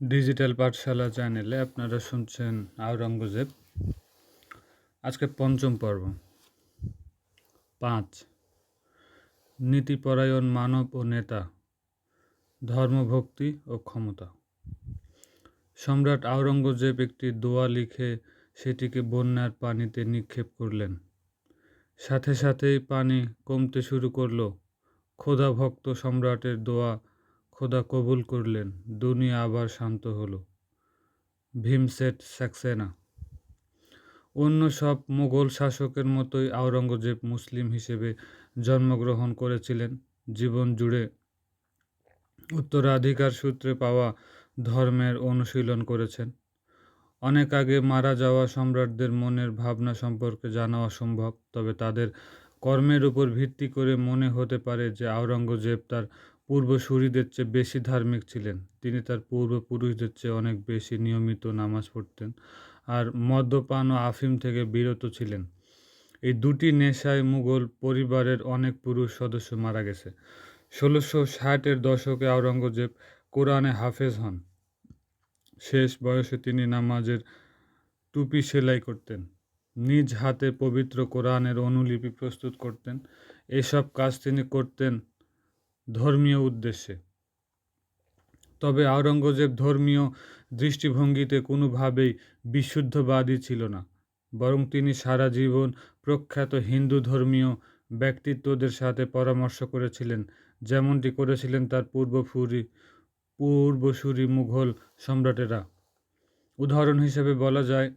Digital পাঠশালা চ্যানেলে আপনারা শুনছেন আওরঙ্গজেব। আজকে পঞ্চম পর্ব। 5 নীতিপরায়ণ মানব ও নেতা, ধর্মভক্তি ও ক্ষমতা। সম্রাট আওরঙ্গজেব একটি দোয়া লিখে সেটিকে বন্যার পানিতে নিক্ষেপ করলেন। সাথে সাথেই পানি কমতে শুরু করলো। খোদা ভক্ত সম্রাটের দোয়া খোদা কবুল করলেন। দুনিয়া আবার শান্ত হলো। ভীমসেন সাক্সেনা। অন্য সব মুঘল শাসকের মতোই আওরঙ্গজেব মুসলিম হিসেবে জন্মগ্রহণ করেছিলেন। জীবন জুড়ে উত্তরাধিকার সূত্রে পাওয়া ধর্মের অনুশীলন করেছেন। অনেক আগে মারা যাওয়া সম্রাটদের মনের ভাবনা সম্পর্কে জানা অসম্ভব, তবে তাদের কর্মের উপর ভিত্তি করে মনে হতে পারে যে আওরঙ্গজেব তার পূর্বসূরিদের চেয়ে বেশি ধার্মিক ছিলেন। তিনি তার পূর্বপুরুষদের চেয়ে অনেক বেশি নিয়মিত নামাজ পড়তেন আর মদ্যপান ও আফিম থেকে বিরত ছিলেন। এই দুটি নেশায় মুঘল পরিবারের অনেক পুরুষ সদস্য মারা গেছে। 1660-এর দশকে আওরঙ্গজেব কোরআনে হাফেজ হন। শেষ বয়সে তিনি নামাজের টুপি সেলাই করতেন, নিজ হাতে পবিত্র কোরআনের অনুলিপি প্রস্তুত করতেন। এসব কাজ তিনি করতেন ধর্মীয় উদ্দেশ্যে। তবে আওরঙ্গজেব ধর্মীয় দৃষ্টিভঙ্গিতে কোনোভাবেই বিশুদ্ধবাদী ছিল না, বরং তিনি সারা জীবন প্রখ্যাত হিন্দু ধর্মীয় ব্যক্তিত্বদের সাথে পরামর্শ করেছিলেন, যেমনটি করেছিলেন তার পূর্বসূরি মুঘল সম্রাটেরা। উদাহরণ হিসেবে বলা যায়,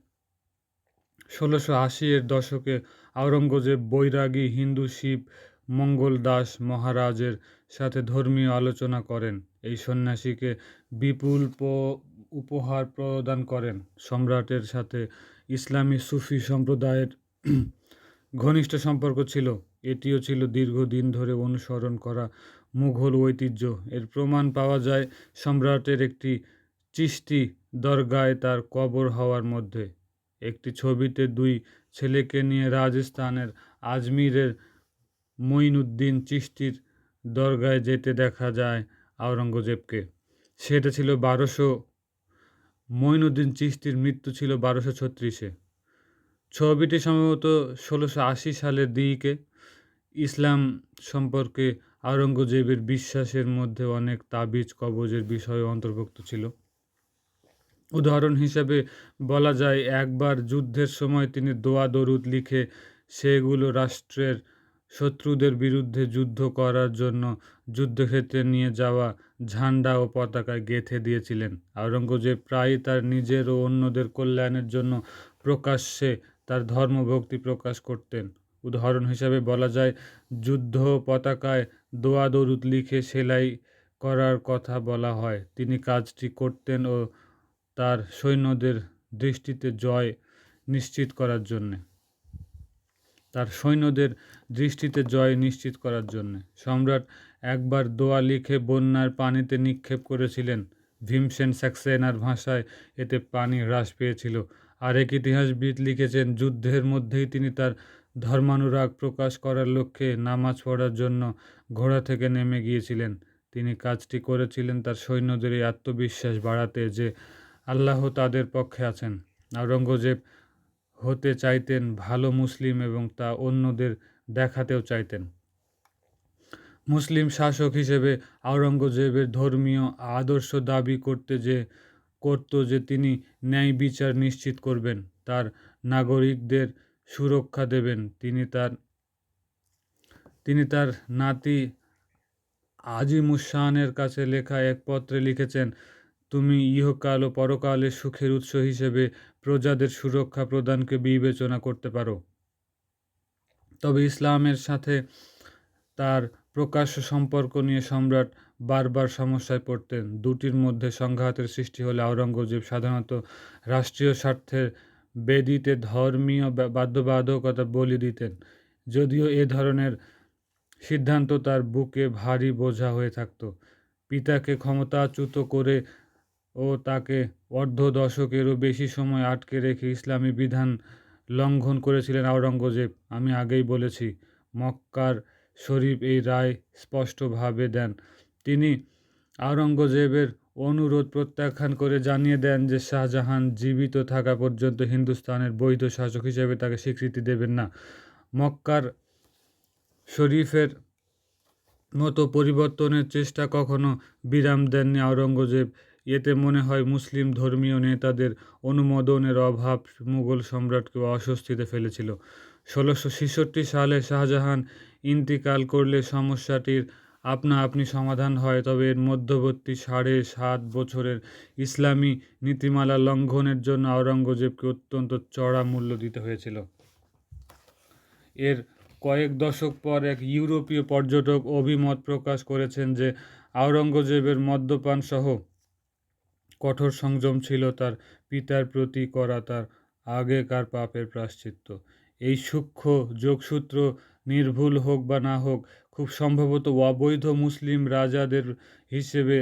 1680-এর দশকে আওরঙ্গজেব বৈরাগী হিন্দু শিব মঙ্গল দাস মহারাজের সাথে ধর্মীয় আলোচনা করেন। এই সন্ন্যাসীকে বিপুল উপহার প্রদান করেন। সম্রাটের সাথে ইসলামী সুফি সম্প্রদায়ের ঘনিষ্ঠ সম্পর্ক ছিল। এটিও ছিল দীর্ঘদিন ধরে অনুসরণ করা মুঘল ঐতিহ্য। এর প্রমাণ পাওয়া যায় সম্রাটের একটি চিশতি দরগায় তার কবর হওয়ার মধ্যে। একটি ছবিতে দুই ছেলেকে নিয়ে রাজস্থানের আজমিরের মঈনুদ্দিন চিশতির দরগায় যেতে দেখা যায় আওরঙ্গজেবকে। সেটা ছিল মঈনুদ্দিন চিশতির মৃত্যু ছিল 1236-এ। ছবিটি সম্ভবত 1680 সালের দিকে। ইসলাম সম্পর্কে আওরঙ্গজেবের বিশ্বাসের মধ্যে অনেক তাবিজ কবজের বিষয় অন্তর্ভুক্ত ছিল। উদাহরণ হিসেবে বলা যায়, একবার যুদ্ধের সময় তিনি দোয়া দরুদ লিখে সেগুলো রাষ্ট্রের শত্রুদের বিরুদ্ধে যুদ্ধ করার জন্য যুদ্ধক্ষেত্রে নিয়ে যাওয়া ঝান্ডা ও পতাকায় গেঁথে দিয়েছিলেন। আওরঙ্গজেব প্রায়ই তার নিজের ও অন্যদের কল্যাণের জন্য প্রকাশ্যে তার ধর্মভক্তি প্রকাশ করতেন। উদাহরণ হিসেবে বলা যায়, যুদ্ধ পতাকায় দোয়া দরুদ লিখে সেলাই করার কথা বলা হয়। তিনি কাজটি করতেন ও তার সৈন্যদের দৃষ্টিতে জয় নিশ্চিত করার জন্যে। সম্রাট একবার দোয়া লিখে বন্যার পানিতে নিক্ষেপ করেছিলেন। ভীমসেন সাক্সেনার ভাষায় এতে পানি হ্রাস পেয়েছিল। আরেক ইতিহাসবিদ লিখেছেন, যুদ্ধের মধ্যেই তিনি তার ধর্মানুরাগ প্রকাশ করার লক্ষ্যে নামাজ পড়ার জন্য ঘোড়া থেকে নেমে গিয়েছিলেন। তিনি কাজটি করেছিলেন তার সৈন্যদের এই আত্মবিশ্বাস বাড়াতে যে আল্লাহ তাদের পক্ষে আছেন। আওরঙ্গজেব হতে চাইতেন ভালো মুসলিম এবং তা অন্যদের দেখাতেও চাইতেন। মুসলিম শাসক হিসেবে আওরঙ্গজেবের ধর্মীয় আদর্শ দাবি করত যে তিনি ন্যায় বিচার নিশ্চিত করবেন, তার নাগরিকদের সুরক্ষা দেবেন। তিনি তার নাতি আজিমুস-শানের কাছে লেখা এক পত্রে লিখেছেন, তুমি ইহকাল ও পরকালের সুখের উৎস হিসেবে প্রজাদের সুরক্ষা প্রদানকে বিবেচনা করতে পারো। তবে ইসলামের সাথে তার প্রকাশ্য সম্পর্ক নিয়ে সম্রাট বারবার সমস্যায় পড়তেন। দুটির মধ্যে সংঘাতের সৃষ্টি হলে আওরঙ্গজেব সাধারণত রাষ্ট্রীয় স্বার্থের বেদিতে ধর্মীয় বাধ্যবাধকতা বলি দিতেন, যদিও এ ধরনের সিদ্ধান্ত তার বুকে ভারী বোঝা হয়ে থাকত। পিতাকে ক্ষমতাচ্যুত করে ও তাকে অর্ধ দশকেরও বেশি সময় আটকে রেখে ইসলামী বিধান লঙ্ঘন করেছিলেন আওরঙ্গজেব। আমি আগেই বলেছি, মক্কার শরীফ এই রায় স্পষ্টভাবে দেন। তিনি আওরঙ্গজেবের অনুরোধ প্রত্যাখ্যান করে জানিয়ে দেন যে শাহজাহান জীবিত থাকা পর্যন্ত হিন্দুস্তানের বৈধ শাসক হিসেবে তাকে স্বীকৃতি দেবেন না। মক্কার শরীফের মতো পরিবর্তনের চেষ্টা কখনো বিরাম দেননি আওরঙ্গজেব। এতে মনে হয় মুসলিম ধর্মীয় নেতাদের অনুমোদনের অভাব মুঘল সম্রাটকে অস্বস্তিতে ফেলেছিল। ১৬৬৬ সালে শাহজাহান ইন্তিকাল করলে সমস্যাটির আপনা আপনি সমাধান হয়, তবে এর মধ্যবর্তী ৭.৫ বছরের ইসলামী নীতিমালা লঙ্ঘনের জন্য আওরঙ্গজেবকে অত্যন্ত চড়া মূল্য দিতে হয়েছিল। এর কয়েক দশক পর এক ইউরোপীয় পর্যটক অভিমত প্রকাশ করেছেন যে আওরঙ্গজেবের মদ্যপান সহ কঠোর সংযম ছিল তার পিতার প্রতি করা তার আগেকার পাপের প্রায়শ্চিত্ত। এই সূক্ষ্ম যোগসূত্র নির্ভুল হোক বা না হোক, খুব সম্ভবত অবৈধ মুসলিম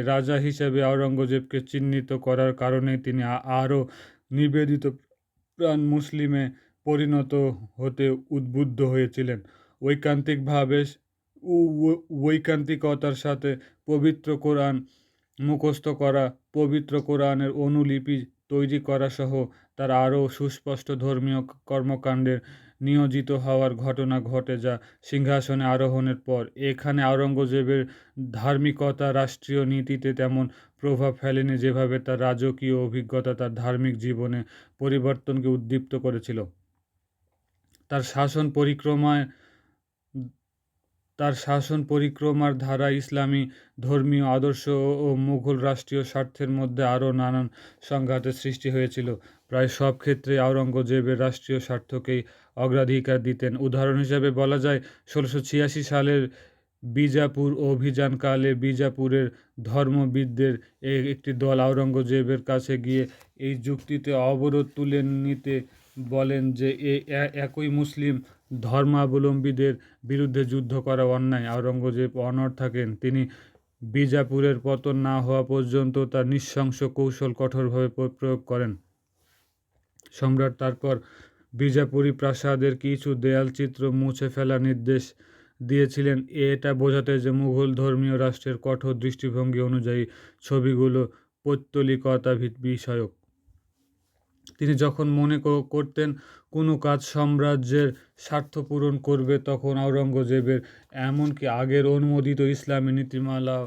রাজা হিসেবে আওরঙ্গজেবকে চিহ্নিত করার কারণে তিনি আরও নিবেদিত প্রাণ মুসলিমে পরিণত হতে উদ্বুদ্ধ হয়েছিলেন। ঐকান্তিকতার সাথে পবিত্র কোরআন মুখস্থ করা, পবিত্র কোরআনের অনুলিপি তৈরি করা সহ তার আরও সুস্পষ্ট ধর্মীয় কর্মকাণ্ডে নিয়োজিত হওয়ার ঘটনা ঘটে, যা সিংহাসনে আরোহণের পর। এখানে আওরঙ্গজেবের ধার্মিকতা রাষ্ট্রীয় নীতিতে তেমন প্রভাব ফেলেনি যেভাবে তার রাজকীয় অভিজ্ঞতা তার ধার্মিক জীবনে পরিবর্তনকে উদ্দীপ্ত করেছিল। তার শাসন পরিক্রমার ধারা ইসলামী ধর্মীয় আদর্শ ও মুঘল রাষ্ট্রীয় স্বার্থের মধ্যে আরও নানান সংঘাতের সৃষ্টি হয়েছিল। প্রায় সব ক্ষেত্রে আওরঙ্গজেবের রাষ্ট্রীয় স্বার্থকেই অগ্রাধিকার দিতেন। উদাহরণ হিসেবে বলা যায়, ১৬৮৬ সালের বিজাপুর অভিযানকালে বিজাপুরের ধর্মবিদদের একটি দল আওরঙ্গজেবের কাছে গিয়ে এই যুক্তিতে অবরোধ তুলে নিতে বলেন যে একই মুসলিম ধর্মাবলম্বীদের বিরুদ্ধে যুদ্ধ করা অন্যায়। আওরঙ্গজেব অনড় থাকেন। তিনি বিজাপুরের পতন না হওয়া পর্যন্ত তার নৃশংস কৌশল কঠোরভাবে প্রয়োগ করেন। সম্রাট তারপর বিজাপুরি প্রাসাদের কিছু দেয়ালচিত্র মুছে ফেলার নির্দেশ দিয়েছিলেন, এটা বোঝাতে যে মুঘল ধর্মীয় রাষ্ট্রের কঠোর দৃষ্টিভঙ্গি অনুযায়ী ছবিগুলো পৌত্তলিকতা বিষয়ক। তিনি যখন মনে করতেন কোনো কাজ সাম্রাজ্যের স্বার্থ পূরণ করবে, তখন আওরঙ্গজেবের এমনকি আগের অনুমোদিত ইসলামী নীতিমালা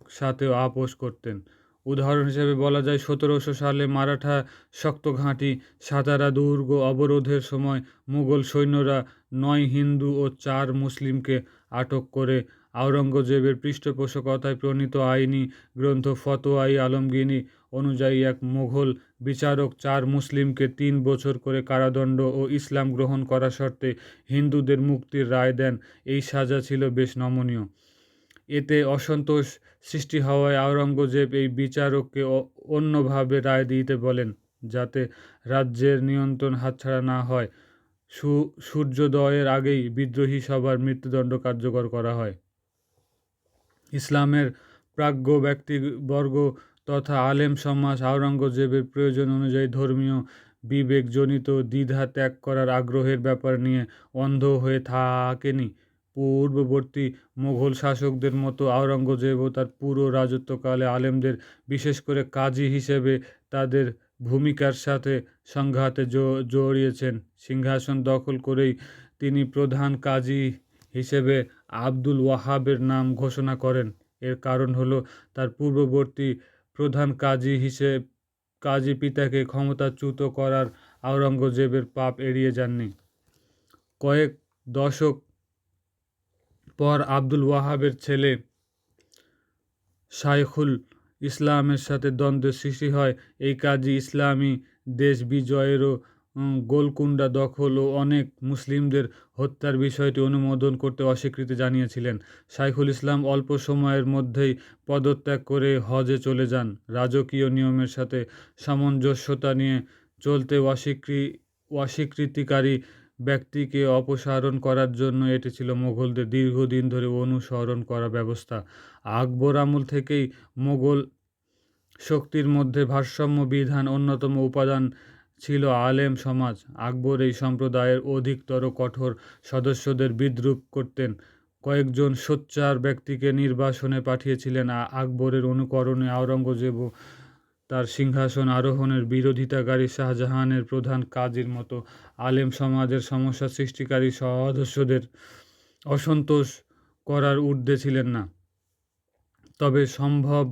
সাথেও আপোষ করতেন। উদাহরণ হিসেবে বলা যায়, ১৭০০ সালে মারাঠা শক্ত ঘাঁটি সাতারা দুর্গ অবরোধের সময় মুঘল সৈন্যরা ৯ হিন্দু ও ৪ মুসলিমকে আটক করে। আওরঙ্গজেবের পৃষ্ঠপোষকতায় প্রণীত আইনি গ্রন্থ ফতোয়া-ই আলমগীর অনুযায়ী এক মুঘল বিচারক ৪ মুসলিমকে ৩ বছর করে কারাদণ্ড ও ইসলাম গ্রহণ করা শর্তে হিন্দুদের মুক্তির রায় দেন। এই সাজা ছিল বেশ নমনীয়। এতে অসন্তোষ সৃষ্টি হওয়ায় আওরঙ্গজেব এই বিচারককে অন্যভাবে রায় দিতে বলেন, যাতে রাজ্যের নিয়ন্ত্রণ হাতছাড়া না হয়। সূর্যোদয়ের আগেই বিদ্রোহী সবার মৃত্যুদণ্ড কার্যকর করা হয়। ইসলামের প্রাজ্ঞ ব্যক্তিবর্গ তথা আলেম সমাজ আওরঙ্গজেবের প্রয়োজন অনুযায়ী ধর্মীয় বিবেকজনিত দ্বিধা ত্যাগ করার আগ্রহের ব্যাপার নিয়ে অন্ধ হয়ে থাকেনি। পূর্ববর্তী মুঘল শাসকদের মতো আওরঙ্গজেবও তার পুরো রাজত্বকালে আলেমদের, বিশেষ করে কাজী হিসেবে তাদের ভূমিকার সাথে সংঘাতে জড়িয়েছেন। সিংহাসন দখল করেই তিনি প্রধান কাজী হিসেবে আবদুল ওয়াহাবের নাম ঘোষণা করেন। এর কারণ হলো তার পূর্ববর্তী প্রধান কাজী পিতাকে ক্ষমতাচ্যুত করার আওরঙ্গজেবের পাপ এড়িয়ে যাননি। কয়েক দশক পর আবদুল ওয়াহাবের ছেলে শায়খুল ইসলামের সাথে দ্বন্দ্বের সৃষ্টি হয়। এই কাজী ইসলামী দেশ বিজয়েরও গোলকুন্ডা দখল ও অনেক মুসলিমদের হত্যার বিষয়টি অনুমোদন করতে অস্বীকৃতি জানিয়েছিলেন। শায়খুল ইসলাম অল্প সময়ের মধ্যেই পদত্যাগ করে হজে চলে যান। রাজকীয় নিয়মের সাথে সামঞ্জস্যতা নিয়ে চলতে অস্বীকৃতিকারী ব্যক্তিকে অপসারণ করার জন্য এটি ছিল মুঘলদের দীর্ঘদিন ধরে অনুসরণ করা ব্যবস্থা। আকবর আমল থেকেই মুঘল শক্তির মধ্যে ভারসাম্য বিধান অন্যতম উপাদান ছিল আলেম সমাজ। আকবর এই সম্প্রদায়ের অধিকতর কঠোর সদস্যদের বিদ্রূপ করতেন। কয়েকজন সোচ্চার ব্যক্তিকে নির্বাসনে পাঠিয়েছিলেন। আকবরের অনুকরণে আওরঙ্গজেবও তার সিংহাসন আরোহণের বিরোধিতাকারী শাহজাহানের প্রধান কাজীর মতো আলেম সমাজের সমস্যা সৃষ্টিকারী সদস্যদের অসন্তোষ করার ঊর্ধ্বে ছিলেন না। তবে সম্ভব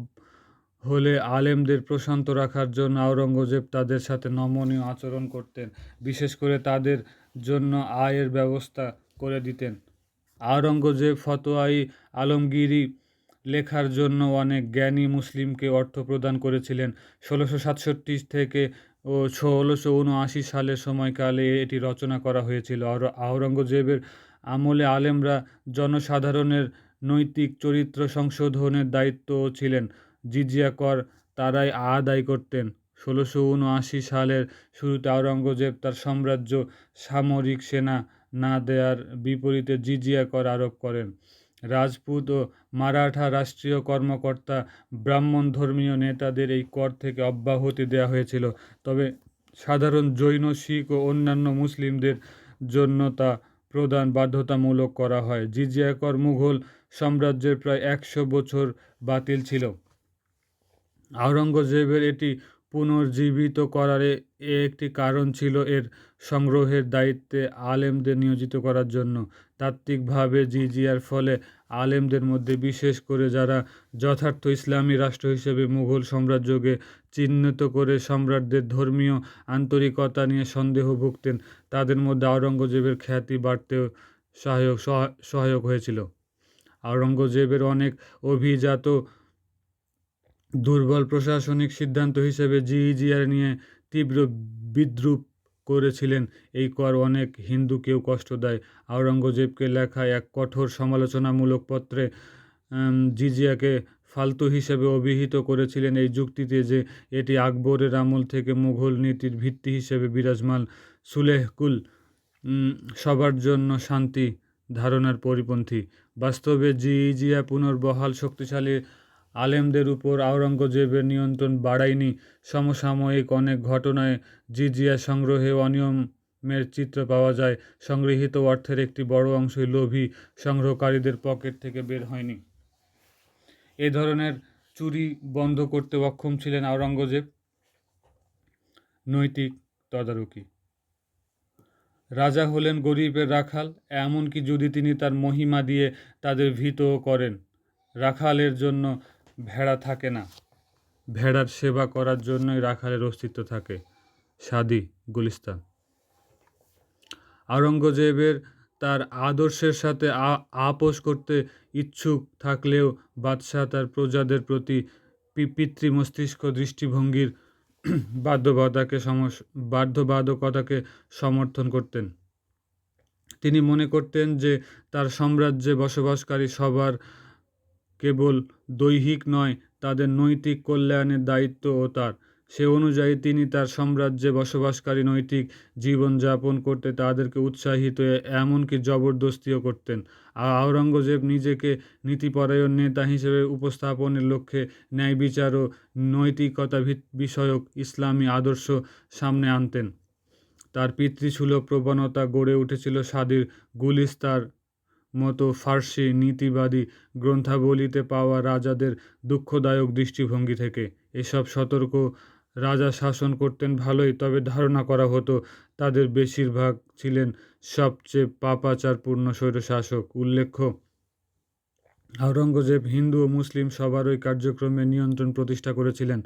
হলে আলেমদের প্রশান্ত রাখার জন্য আওরঙ্গজেব তাদের সাথে নমনীয় আচরণ করতেন, বিশেষ করে তাদের জন্য আয়ের ব্যবস্থা করে দিতেন। আওরঙ্গজেব ফতোয়াই আলমগীরি লেখার জন্য অনেক জ্ঞানী মুসলিমকে অর্থ প্রদান করেছিলেন। ১৬৬৭ থেকে ১৬৭৯ সালের সময়কালে এটি রচনা করা হয়েছিল। আওরঙ্গজেবের আমলে আলেমরা জনসাধারণের নৈতিক চরিত্র সংশোধনের দায়িত্বও ছিলেন। জিজিয়া কর তারাই আদায় করতেন। ১৬৭৯ সালের শুরুতে আওরঙ্গজেব তার সাম্রাজ্য সামরিক সেনা না দেয়ার বিপরীতে জিজিয়া কর আরোপ করেন। রাজপুত ও মারাঠা রাষ্ট্রীয় কর্মকর্তা, ব্রাহ্মণ ধর্মীয় নেতাদের এই কর থেকে অব্যাহতি দেওয়া হয়েছিল, তবে সাধারণ জৈন, শিখ ও অন্যান্য মুসলিমদের জন্য তা প্রদান বাধ্যতামূলক করা হয়। জিজিয়া কর মুঘল সাম্রাজ্যের প্রায় ১০০ বছর বাতিল ছিল। আওরঙ্গজেবের এটি পুনর্জীবিত করার একটি কারণ ছিল এর সংগ্রহের দায়িত্বে আলেমদের নিয়োজিত করার জন্য। তাত্ত্বিকভাবে জিজিয়ার ফলে আলেমদের মধ্যে, বিশেষ করে যারা যথার্থ ইসলামী রাষ্ট্র হিসেবে মুঘল সাম্রাজ্যকে চিহ্নিত করে সম্রাটদের ধর্মীয় আন্তরিকতা নিয়ে সন্দেহ ভুগতেন, তাদের মধ্যে আওরঙ্গজেবের খ্যাতি বাড়তেও সহায়ক হয়েছিল। আওরঙ্গজেবের অনেক অভিজাত দুর্বল প্রশাসনিক সিদ্ধান্ত হিসেবে জিজিয়া নিয়ে তীব্র বিদ্রূপ করেছিলেন। এই কর অনেক হিন্দুকেও কষ্ট দেয়। আওরঙ্গজেবকে লেখা এক কঠোর সমালোচনামূলক পত্রে জিজিয়াকে ফালতু হিসেবে অভিহিত করেছিলেন এই যুক্তিতে যে এটি আকবরের আমল থেকে মুঘল নীতির ভিত্তি হিসেবে বিরাজমান সুলেহকুল সবার জন্য শান্তি ধারণার পরিপন্থী। বাস্তবে জিজিয়া পুনর্বহাল শক্তিশালী আলেমদের উপর আওরঙ্গজেবের নিয়ন্ত্রণ বাড়ায়নি। সমসাময়িক অনেক ঘটনায় জিজিয়া সংগ্রহে অনিয়মের চিত্র পাওয়া যায়। সংগৃহীত অর্থের একটি বড় অংশই লোভী সংগ্রহকারীদের পকেট থেকে বের হয়নি। এ ধরনের চুরি বন্ধ করতে অক্ষম ছিলেন আওরঙ্গজেব। নৈতিক তদারকি। রাজা হলেন গরিবের রাখাল, এমনকি যদি তিনি তার মহিমা দিয়ে তাদের ভীতও করেন। রাখালের জন্য ভেড়া থাকে না, ভেড়ার সেবা করার জন্যই রাখালের অস্তিত্ব থাকে। সাদি গুলিস্তান। আওরঙ্গজেবের তার আদর্শের সাথে আপোষ করতে ইচ্ছুক থাকলেও বাদশাহ তার প্রজাদের প্রতি পিতৃমস্তিষ্ক দৃষ্টিভঙ্গির বাধ্যবাধকতাকে সমর্থন করতেন। তিনি মনে করতেন যে তার সাম্রাজ্যে বসবাসকারী সবার কেবল দৈহিক নয়, তাদের নৈতিক কল্যাণের দায়িত্বও তার। সে অনুযায়ী তিনি তার সাম্রাজ্যে বসবাসকারী নৈতিক জীবনযাপন করতে তাদেরকে উৎসাহিত, এমনকি জবরদস্তিও করতেন। আওরঙ্গজেব নিজেকে নীতিপরায়ণ নেতা হিসেবে উপস্থাপনের লক্ষ্যে ন্যায় বিচার ও নৈতিকতা বিষয়ক ইসলামী আদর্শ সামনে আনতেন। তার পিতৃসুলভ প্রবণতা গড়ে উঠেছিল সাদির গুলিস্তার মতো ফার্সি নীতিবাদী গ্রন্থাবলীতে পাওয়া রাজাদের দুঃখদায়ক দৃষ্টিভঙ্গি থেকে। এসব সতর্ক রাজা শাসন করতেন ভালোই, তবে ধারণা করা হতো তাদের বেশিরভাগ ছিলেন সবচেয়ে পাপাচারপূর্ণ স্বৈরশাসক। উল্লেখ্য, আওরঙ্গজেব হিন্দু ও মুসলিম সবারই কার্যক্রমে নিয়ন্ত্রণ প্রতিষ্ঠা করেছিলেন।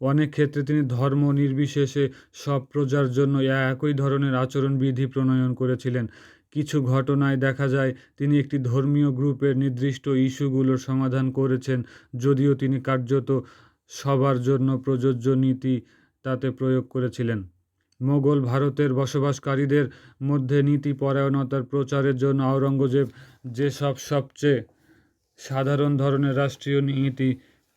অনেক ক্ষেত্রে তিনি ধর্ম নির্বিশেষে সব প্রজার জন্য একই ধরনের আচরণবিধি প্রণয়ন করেছিলেন। কিছু ঘটনায় দেখা যায় তিনি একটি ধর্মীয় গ্রুপের নির্দিষ্ট ইস্যুগুলোর সমাধান করেছেন, যদিও তিনি কার্যত সবার জন্য প্রযোজ্য নীতি তাতে প্রয়োগ করেছিলেন। মোগল ভারতের বসবাসকারীদের মধ্যে নীতিপরায়ণতার প্রচারের জন্য আওরঙ্গজেব যেসব সবচেয়ে সাধারণ ধরনের রাষ্ট্রীয় নীতি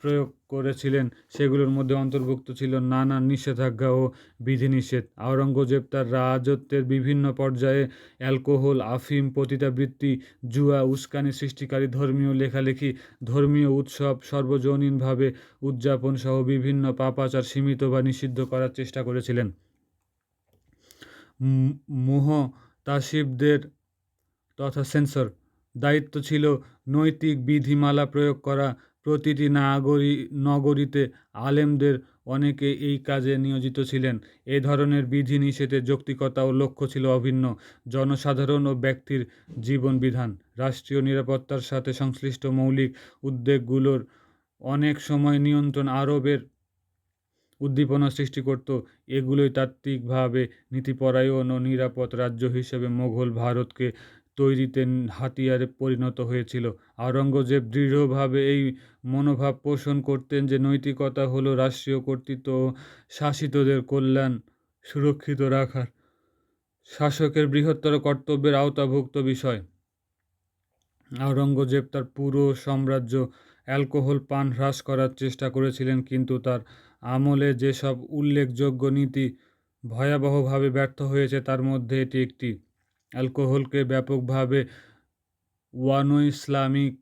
প্রয়োগ করেছিলেন, সেগুলোর মধ্যে অন্তর্ভুক্ত ছিল নানান নিষেধাজ্ঞা ও বিধিনিষেধ। আওরঙ্গজেব তার রাজত্বের বিভিন্ন পর্যায়ে অ্যালকোহল, আফিম, পতিতাবৃত্তি, জুয়া, উস্কানি সৃষ্টিকারী ধর্মীয় লেখালেখি, ধর্মীয় উৎসব সর্বজনীনভাবে উদযাপন সহ বিভিন্ন পাপাচার সীমিত বা নিষিদ্ধ করার চেষ্টা করেছিলেন। মুহতাসিবদের তথা সেন্সর দায়িত্ব ছিল নৈতিক বিধিমালা প্রয়োগ করা। প্রতিটি নগরীতে আলেমদের অনেকে এই কাজে নিয়োজিত ছিলেন। এ ধরনের বিধিনিষেধের যৌক্তিকতা ও লক্ষ্য ছিল অভিন্ন: জনসাধারণ ও ব্যক্তির জীবনবিধান। রাষ্ট্রীয় নিরাপত্তার সাথে সংশ্লিষ্ট মৌলিক উদ্বেগগুলোর অনেক সময় নিয়ন্ত্রণ আরবের উদ্দীপনা সৃষ্টি করত। এগুলোই তাত্ত্বিকভাবে নীতিপরায়ণ ও নিরাপদ রাজ্য হিসেবে মোগল ভারতকে তৈরিতে হাতিয়ারে পরিণত হয়েছিল। আওরঙ্গজেব দৃঢ়ভাবে এই মনোভাব পোষণ করতেন যে নৈতিকতা হলো রাষ্ট্রীয় কর্তৃত্ব ও শাসিতদের কল্যাণ সুরক্ষিত রাখার শাসকের বৃহত্তর কর্তব্যের আওতাভুক্ত বিষয়। আওরঙ্গজেব তার পুরো সাম্রাজ্য অ্যালকোহল পান হ্রাস করার চেষ্টা করেছিলেন, কিন্তু তার আমলে যেসব উল্লেখযোগ্য নীতি ভয়াবহভাবে ব্যর্থ হয়েছে তার মধ্যে এটি একটি। অ্যালকোহলকে ব্যাপকভাবে ইসলামিক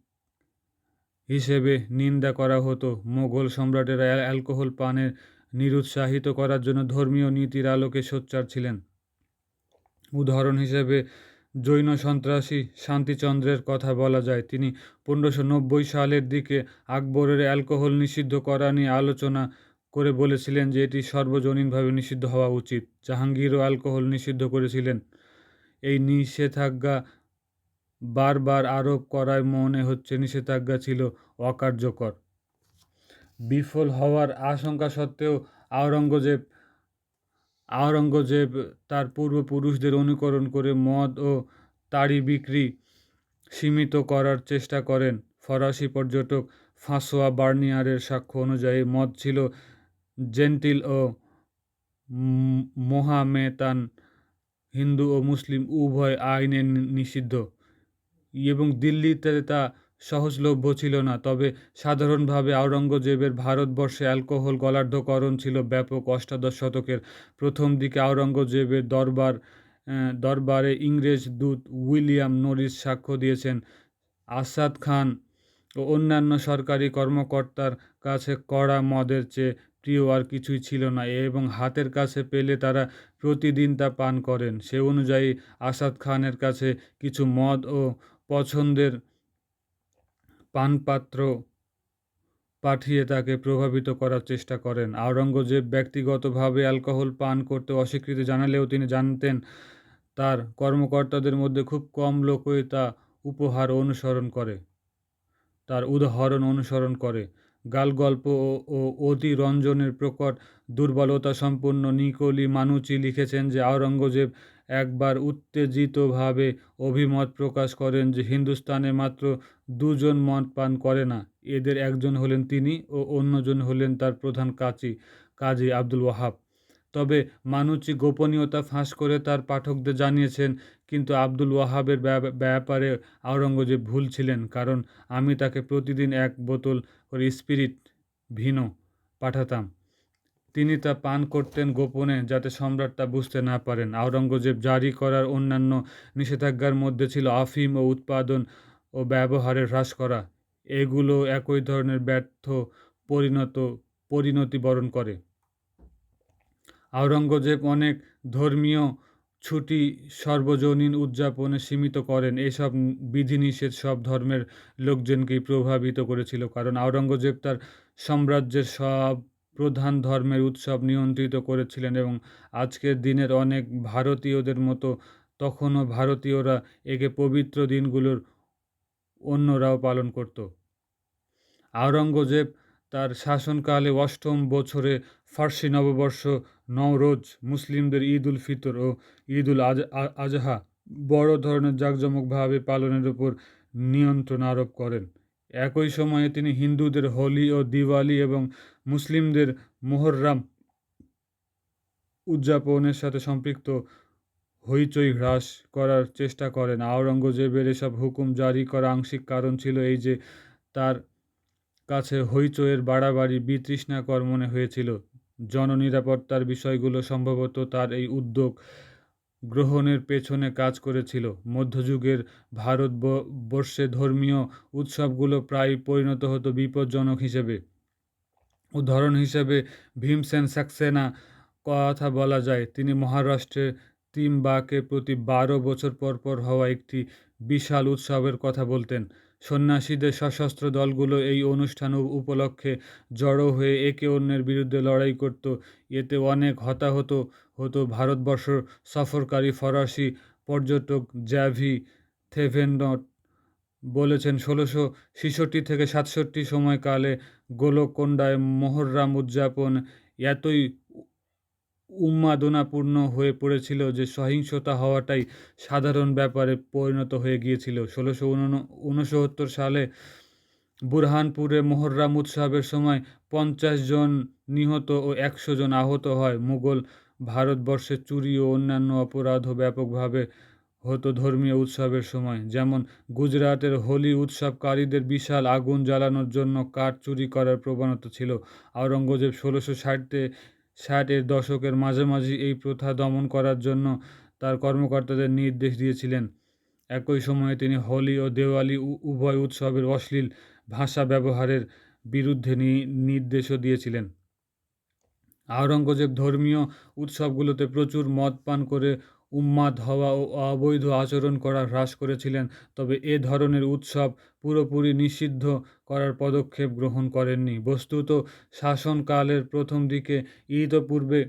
হিসেবে নিন্দা করা হতো। মোগল সম্রাটেরা অ্যালকোহল পানের নিরুৎসাহিত করার জন্য ধর্মীয় নীতির আলোকে সোচ্চার ছিলেন। উদাহরণ হিসেবে জৈন সন্ত্রাসী শান্তিচন্দ্রের কথা বলা যায়। তিনি 1590 সালের দিকে আকবরের অ্যালকোহল নিষিদ্ধ করা নিয়ে আলোচনা করে বলেছিলেন যে এটি সর্বজনীনভাবে নিষিদ্ধ হওয়া উচিত। জাহাঙ্গীরও অ্যালকোহল নিষিদ্ধ করেছিলেন। এই নিষেধাজ্ঞা বারবার আরোপ করায় মনে হচ্ছে নিষেধাজ্ঞা ছিল অকার্যকর। বিফল হওয়ার আশঙ্কা সত্ত্বেও আওরঙ্গজেব তার পূর্বপুরুষদের অনুকরণ করে মদ ও তাড়ি বিক্রি সীমিত করার চেষ্টা করেন। ফরাসি পর্যটক ফ্রাঁসোয়া বার্নিয়ারের সাক্ষ্য অনুযায়ী মদ ছিল জেন্টিল ও মোহামেতান, হিন্দু ও মুসলিম উভয় আইনে নিষিদ্ধ, এবং দিল্লিতে তা সহজলভ্য ছিল না। তবে সাধারণভাবে আওরঙ্গজেবের ভারতবর্ষে অ্যালকোহল গলার্ধকরণ ছিল ব্যাপক। অষ্টাদশ শতকের প্রথম দিকে আওরঙ্গজেবের দরবারে ইংরেজ দূত উইলিয়াম নরিস সাক্ষ্য দিয়েছেন, আসাদ খান ও অন্যান্য সরকারি কর্মকর্তার কাছে কড়া মদের চেয়ে প্রিয় আর কিছুই ছিল না, এবং হাতের কাছে পেলে তারা প্রতিদিন তা পান করেন। সে অনুযায়ী আসাদ খানের কাছে কিছু মদ ও পছন্দের পানপাত্র পাঠিয়ে তাকে প্রভাবিত করার চেষ্টা করেন। আওরঙ্গজেব ব্যক্তিগতভাবে অ্যালকোহল পান করতে অস্বীকৃতি জানালেও তিনি জানতেন তার কর্মকর্তাদের মধ্যে খুব কম লোকই তার উদাহরণ অনুসরণ করে। গালগল্প ও অতিরঞ্জনের প্রকট দুর্বলতা সম্পন্ন নিকোলি মানুচি লিখেছেন যে অরঙ্গজেব একবার উত্তেজিতভাবে অভিমত প্রকাশ করেন যে হিন্দুস্তানে মাত্র দুজন মদ পান করে না। এদের একজন হলেন তিনি ও অন্যজন হলেন তার প্রধান কাজী আব্দুল ওয়াহাব। তবে মানুচি গোপনীয়তা ফাঁস করে তার পাঠকদের জানিয়েছেন, কিন্তু আব্দুল ওয়াহাবের ব্যাপারে আওরঙ্গজেব ভুল ছিলেন, কারণ আমি তাকে প্রতিদিন 1 বোতল করে স্পিরিট ভিনো পাঠাতাম। তিনি তা পান করতেন গোপনে, যাতে সম্রাট তা বুঝতে না পারেন। আওরঙ্গজেব জারি করার অন্যান্য নিষেধাজ্ঞার মধ্যে ছিল আফিম ও উৎপাদন ও ব্যবহারের হ্রাস করা। এগুলো একই ধরনের ব্যর্থ পরিণতি বরণ করে। আওরঙ্গজেব অনেক ধর্মীয় ছুটি সর্বজনীন উদযাপনে সীমিত করেন। এসব বিধিনিষেধ সব ধর্মের লোকজনকেই প্রভাবিত করেছিল, কারণ আওরঙ্গজেব তার সাম্রাজ্যের সব প্রধান ধর্মের উৎসব নিয়ন্ত্রিত করেছিলেন, এবং আজকের দিনের অনেক ভারতীয়দের মতো তখনও ভারতীয়রা একে পবিত্র দিনগুলোর অন্যরাও পালন করত। আওরঙ্গজেব তার শাসনকালে 8ম বছরে ফার্সি নববর্ষ নওরোজ, মুসলিমদের ঈদ উল ফিতর ও ঈদ উল আজহা বড় ধরনের জাঁকজমকভাবে পালনের উপর নিয়ন্ত্রণ আরোপ করেন। একই সময়ে তিনি হিন্দুদের হোলি ও দিওয়ালি এবং মুসলিমদের মুহররম উদযাপনের সাথে সম্পৃক্ত হইচই হ্রাস করার চেষ্টা করেন। আওরঙ্গজেবের এসব হুকুম জারি করা আংশিক কারণ ছিল এই যে তার কাছে হইচইয়ের বাড়াবাড়ি বিতৃষ্ণাকর মনে হয়েছিল। জননিরাপত্তার বিষয়গুলো সম্ভবত তার এই উদ্যোগ গ্রহণের পেছনে কাজ করেছিল। মধ্যযুগের ভারতবর্ষে ধর্মীয় উৎসবগুলো প্রায় পরিণত হতো বিপজ্জনক হিসেবে। উদাহরণ হিসেবে ভীমসেন সাক্সেনা কথা বলা যায়। তিনি মহারাষ্ট্রের ত্রিম্বাকে প্রতি 12 বছর পর পর হওয়া একটি বিশাল উৎসবের কথা বলতেন। সন্ন্যাসীদের সশস্ত্র দলগুলো এই অনুষ্ঠান উপলক্ষে জড়ো হয়ে একে অন্যের বিরুদ্ধে লড়াই করত। এতে অনেক হতাহত হতো। ভারতবর্ষ সফরকারী ফরাসি পর্যটক জ্যাভি থেভেনট বলেছেন ১৬৬৬ থেকে ৬৭ সময়কালে গোলকোন্ডায় মোহররাম উদযাপন এতই উন্মাদনাপূর্ণ হয়ে পড়েছিল যে সহিংসতা হওয়াটাই সাধারণ ব্যাপারে পরিণত হয়ে গিয়েছিল। ১৬৬৯ সালে বুরহানপুরে মোহররাম উৎসবের সময় ৫০ জন নিহত ও ১০০ জন আহত হয়। মুঘল ভারতবর্ষে চুরি ও অন্যান্য অপরাধও ব্যাপকভাবে হতো ধর্মীয় উৎসবের সময়। যেমন গুজরাটের হোলি উৎসবকারীদের বিশাল আগুন জ্বালানোর জন্য কাঠ চুরি করার প্রবণতা ছিল। আওরঙ্গজেব ১৬৬০-এর দশকের মাঝামাঝি এই প্রথা দমন করার জন্য তার কর্মকর্তাদের নির্দেশ দিয়েছিলেন। একই সময়ে তিনি হোলি ও দেওয়ালি উভয় উৎসবের অশ্লীল ভাষা ব্যবহারের বিরুদ্ধে নির্দেশও দিয়েছিলেন। আওরঙ্গজেব ধর্মীয় উৎসবগুলোতে প্রচুর মদ পান করে উন্মাদ হওয়া ও অবৈধ আচরণ করা হ্রাস করেছিলেন, তবে এ ধরনের উৎসব পুরোপুরি নিষিদ্ধ করার পদক্ষেপ গ্রহণ করেননি। বস্তুত শাসনকালের প্রথম দিকে ইতোপূর্বে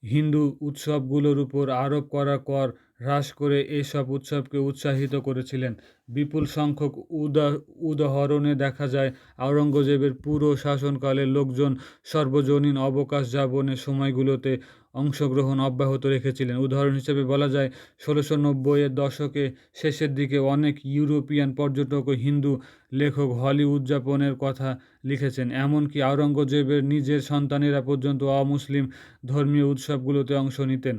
হিন্দু উৎসবগুলোর উপর আরোপ করা কর হ্রাস করে এসব উৎসবকে উৎসাহিত করেছিলেন। বিপুল সংখ্যক উদাহরণে দেখা যায় আওরঙ্গজেবের পুরো শাসনকালে লোকজন সর্বজনীন অবকাশ যাপনের সময়গুলোতে অংশগ্রহণ অব্যাহত রেখেছিলেন। উদাহরণ হিসেবে বলা যায় ১৬৯০-এর দশকে শেষের দিকে অনেক ইউরোপিয়ান পর্যটক ও হিন্দু লেখক হোলি উদযাপনের কথা লিখেছেন। এমনকি আওরঙ্গজেবের নিজের সন্তানেরা পর্যন্ত অমুসলিম ধর্মীয় উৎসবগুলোতে অংশ নিতেন।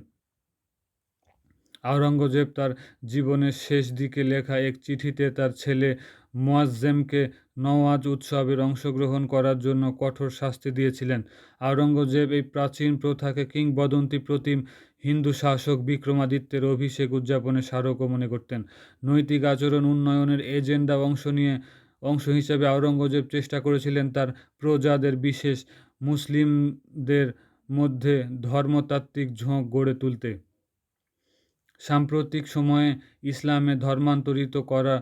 আওরঙ্গজেব তার জীবনের শেষ দিকে লেখা এক চিঠিতে তার ছেলে মুয়াজ্জেমকে নওয়াজ উৎসবের অংশগ্রহণ করার জন্য কঠোর শাস্তি দিয়েছিলেন। আওরঙ্গজেব এই প্রাচীন প্রথাকে কিংবদন্তি প্রতিম হিন্দু শাসক বিক্রমাদিত্যের অভিষেক উদযাপনের স্মারকও মনে করতেন। নৈতিক আচরণ উন্নয়নের এজেন্ডা অংশ হিসেবে আওরঙ্গজেব চেষ্টা করেছিলেন তার প্রজাদের, বিশেষ মুসলিমদের মধ্যে ধর্মতাত্ত্বিক ঝোঁক গড়ে তুলতে। সাম্প্রতিক সময়ে ইসলামে ধর্মান্তরিত করা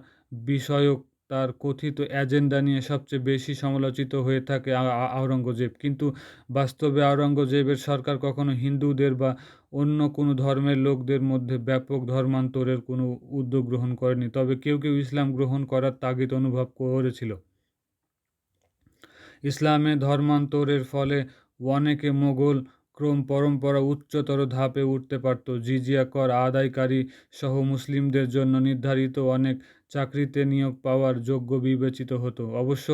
বিষয়ক তার কথিত এজেন্ডা নিয়ে সবচেয়ে বেশি সমালোচিত হয়ে থাকে আওরঙ্গজেব। কিন্তু বাস্তবে আওরঙ্গজেবের সরকার কখনো হিন্দুদের বা অন্য কোনো ধর্মের লোকদের মধ্যে ব্যাপক ধর্মান্তরের কোনো উদ্যোগ গ্রহণ করেনি, তবে কেউ কেউ ইসলাম গ্রহণ করার তাগিদ অনুভব করেছিল। ইসলামে ধর্মান্তরের ফলে অনেকে মোগল ক্রম পরম্পরা উচ্চতর ধাপে উঠতে পারত। জিজিয়া কর আদায়কারী সহ মুসলিমদের জন্য নির্ধারিত অনেক চাকরিতে নিয়োগ পাওয়ার যোগ্য বিবেচিত হতো। অবশ্য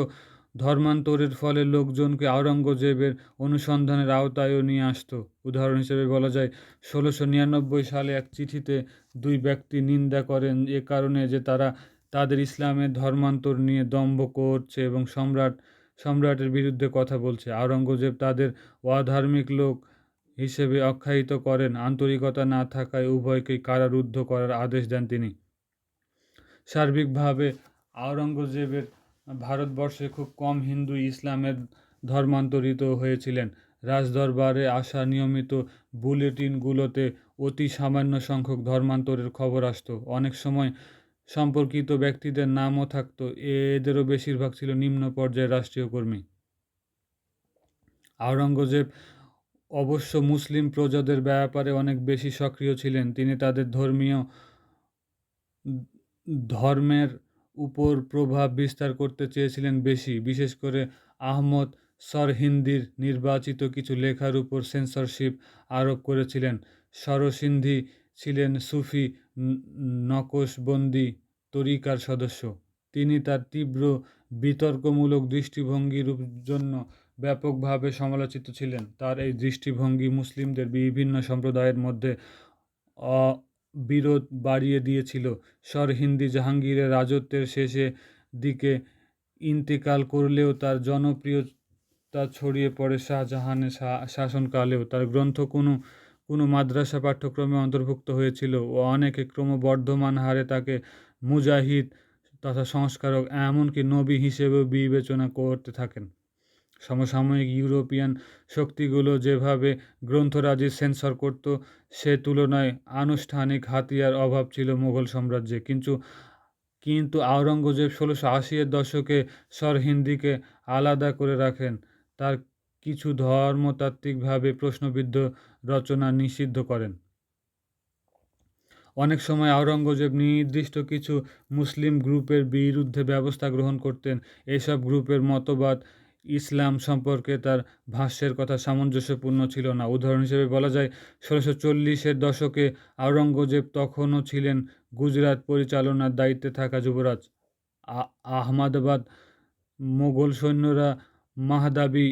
ধর্মান্তরের ফলে লোকজনকে আওরঙ্গজেবের অনুসন্ধানের আওতায়ও নিয়ে আসতো। উদাহরণ হিসেবে বলা যায় ১৬৯৯ সালে এক চিঠিতে দুই ব্যক্তি নিন্দা করেন এ কারণে যে তারা তাদের ইসলামের ধর্মান্তর নিয়ে দম্ভ করছে এবং সম্রাটের বিরুদ্ধে কথা বলছে। আওরঙ্গজেব তাদের অধার্মিক লোক হিসেবে আখ্যায়িত করেন। আন্তরিকতা না থাকায় উভয়কেই কারারুদ্ধ করার আদেশ দেন তিনি। সার্বিকভাবে আওরঙ্গজেবের ভারতবর্ষে খুব কম হিন্দু ইসলামের ধর্মান্তরিত হয়েছিলেন। রাজদরবারে আসা নিয়মিত বুলেটিনগুলোতে অতি সামান্য সংখ্যক ধর্মান্তরের খবর আসতো। অনেক সময় সম্পর্কিত ব্যক্তিদের নামও থাকতো। এদেরও বেশিরভাগ ছিল নিম্ন পর্যায়ের রাষ্ট্রীয় কর্মী। আওরঙ্গজেব অবশ্য মুসলিম প্রজাদের ব্যাপারে অনেক বেশি সক্রিয় ছিলেন। তিনি তাদের ধর্মের উপর প্রভাব বিস্তার করতে চেয়েছিলেন বেশি, বিশেষ করে আহমদ সরহিন্দির নির্বাচিত কিছু লেখার উপর সেন্সরশিপ আরোপ করেছিলেন। সরসিন্ধি ছিলেন সুফি নকশবন্দি তরিকার সদস্য। তিনি তার তীব্র বিতর্কমূলক দৃষ্টিভঙ্গির জন্য ব্যাপকভাবে সমালোচিত ছিলেন। তার এই দৃষ্টিভঙ্গি মুসলিমদের বিভিন্ন সম্প্রদায়ের মধ্যে বিরোধ বাড়িয়ে দিয়েছিল। সরহিন্দি জাহাঙ্গীরের রাজত্বের শেষে দিকে ইন্তেকাল করলেও তার জনপ্রিয়তা ছড়িয়ে পড়ে শাহজাহানের শাসনকালেও। তার গ্রন্থ কোনো মাদ্রাসা পাঠ্যক্রমে অন্তর্ভুক্ত হয়েছিল ও অনেকে ক্রমবর্ধমান হারে তাকে মুজাহিদ তথা সংস্কারক, এমনকি নবী হিসেবেও বিবেচনা করতে থাকেন। সমসাময়িক ইউরোপিয়ান শক্তিগুলো যেভাবে গ্রন্থরাজি সেন্সর করত, সে তুলনায় আনুষ্ঠানিক হাতিয়ার অভাব ছিল মুঘল সাম্রাজ্যে। কিন্তু আওরঙ্গজেব ১৬৮০-এর দশকে সরহিন্দিকে আলাদা করে রাখেন। তার কিছু ধর্মতাত্ত্বিকভাবে প্রশ্নবিদ্ধ রচনা নিষিদ্ধ করেন। অনেক সময় আওরঙ্গজেব নির্দিষ্ট কিছু মুসলিম গ্রুপের বিরুদ্ধে ব্যবস্থা গ্রহণ করতেন। এইসব গ্রুপের মতবাদ ইসলাম সম্পর্কে তার ভাষ্যের কথা সামঞ্জস্যপূর্ণ ছিল না। উদাহরণ হিসেবে বলা যায়, ১৬৪০-এর দশকে আওরঙ্গজেব তখনও ছিলেন গুজরাট পরিচালনার দায়িত্বে থাকা যুবরাজ। আহমাদাবাদ মোগল সৈন্যরা মাহদাবী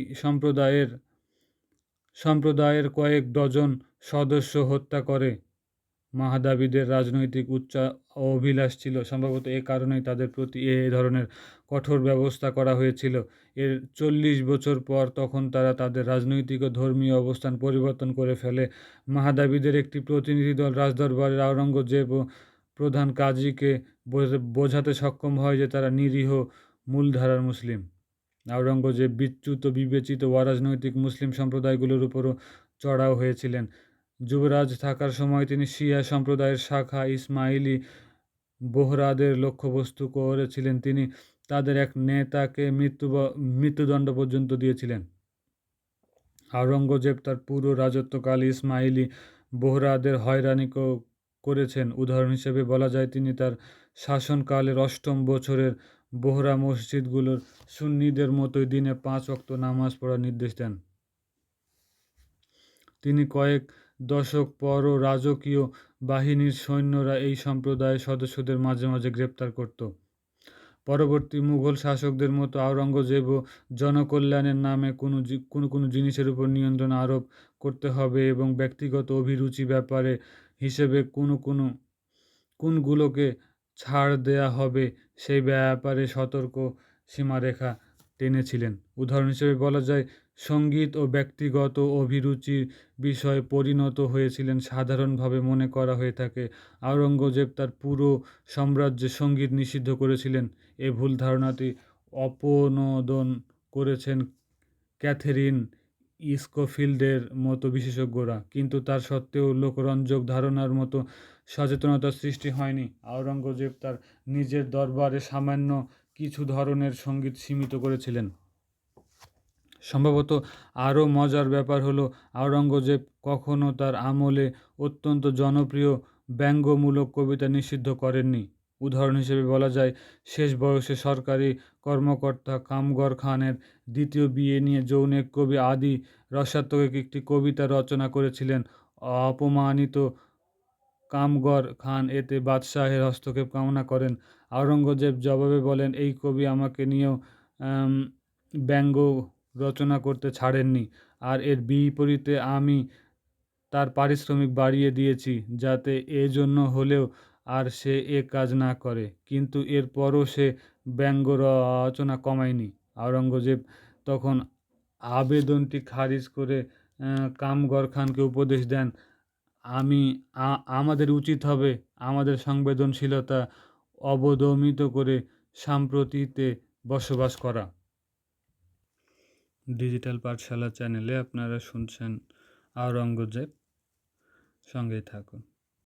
সম্প্রদায়ের কয়েক ডজন সদস্য হত্যা করে। মাহদাবীদের রাজনৈতিক অভিলাষ ছিল, সম্ভবত এ কারণেই তাদের প্রতি এ ধরনের কঠোর ব্যবস্থা করা হয়েছিল। এর ৪০ বছর পর তখন তারা তাদের রাজনৈতিক ও ধর্মীয় অবস্থান পরিবর্তন করে ফেলে। মাহদাবীদের একটি প্রতিনিধি দল রাজদরবারের আওরঙ্গজেব ও প্রধান কাজীকে বোঝাতে সক্ষম হয় যে তারা নিরীহ মূলধারার মুসলিম। আওরঙ্গজেব বিচ্যুত বিবেচিত অরাজনৈতিক মুসলিম সম্প্রদায়গুলোর উপরও চড়াও হয়েছিলেন। যুবরাজ থাকার সময় তিনি শিয়া সম্প্রদায়ের শাখা ইসমাইলি বোহরাদের লক্ষ্যবস্তু করেছিলেন। তিনি তাদের এক নেতাকে মৃত্যুদণ্ড পর্যন্ত দিয়েছিলেন। আওরঙ্গজেব তার পুরো রাজত্বকালে ইসমাইলি বোহরাদের হয়রানি করেছেন। উদাহরণ হিসেবে বলা যায়, তিনি তার শাসনকালের ৮ম বছরের বোহরা মসজিদগুলোর সুন্নিদের মতোই দিনে ৫ ওয়াক্ত নামাজ পড়ার নির্দেশ দেন। তিনি কয়েক দশক পরও রাজকীয় বাহিনীর সৈন্যরা এই সম্প্রদায়ের সদস্যদের মাঝে মাঝে গ্রেপ্তার করত। পরবর্তী মুঘল শাসকদের মতো আওরঙ্গজেবও জনকল্যাণের নামে কোনো জিনিসের উপর নিয়ন্ত্রণ আরোপ করতে হবে এবং ব্যক্তিগত অভিরুচি ব্যাপারে হিসেবে কোনগুলোকে ছাড় দেয়া হবে সেই ব্যাপারে সতর্ক সীমারেখা টেনেছিলেন। উদাহরণ হিসেবে বলা যায়, সঙ্গীত ও ব্যক্তিগত অভিরুচির বিষয়ে পরিণত হয়েছিলেন সাধারণভাবে মনে করা হয়ে থাকে। আওরঙ্গজেব তার পুরো সাম্রাজ্যে সঙ্গীত নিষিদ্ধ করেছিলেন। এ ভুল ধারণাটি অপনোদন করেছেন ক্যাথেরিন স্কোফিল্ডের মতো বিশেষজ্ঞরা, কিন্তু তার সত্ত্বেও লোকরঞ্জক ধারণার মতো সচেতনতার সৃষ্টি হয়নি। আওরঙ্গজেব তার নিজের দরবারে সামান্য কিছু ধরনের সঙ্গীত সীমিত করেছিলেন। সম্ভবত আরও মজার ব্যাপার হলো, আওরঙ্গজেব কখনও তার আমলে অত্যন্ত জনপ্রিয় ব্যঙ্গমূলক কবিতা নিষিদ্ধ করেননি। উদাহরণ হিসেবে বলা যায়, শেষ বয়সে সরকারি কর্মকর্তা কামগর খানের দ্বিতীয় বিয়ে নিয়ে জনৈক কবি আদি রসাত্মক একটি কবিতা রচনা করেছিলেন। অপমানিত কামগর খান এতে বাদশাহের হস্তক্ষেপ কামনা করেন। আওরঙ্গজেব জবাবে বলেন, এই কবি আমাকে নিয়েও ব্যঙ্গ রচনা করতে ছাড়েননি, আর এর বিপরীতে আমি তার পারিশ্রমিক বাড়িয়ে দিয়েছি, যাতে জন্য হলেও আর সে এ কাজ না করে। কিন্তু এরপরও সে ব্যঙ্গ রচনা কমায়নি। আওরঙ্গজেব তখন আবেদনটি খারিজ করে কামগর খানকে উপদেশ দেন, আমাদের উচিত হবে আমাদের সংবেদনশীলতা অবদমিত করে সম্প্রীতিতে বসবাস করা। ডিজিটাল পাঠশালা চ্যানেলে আপনারা শুনছেন আওরঙ্গজেব। সঙ্গেই থাকুন।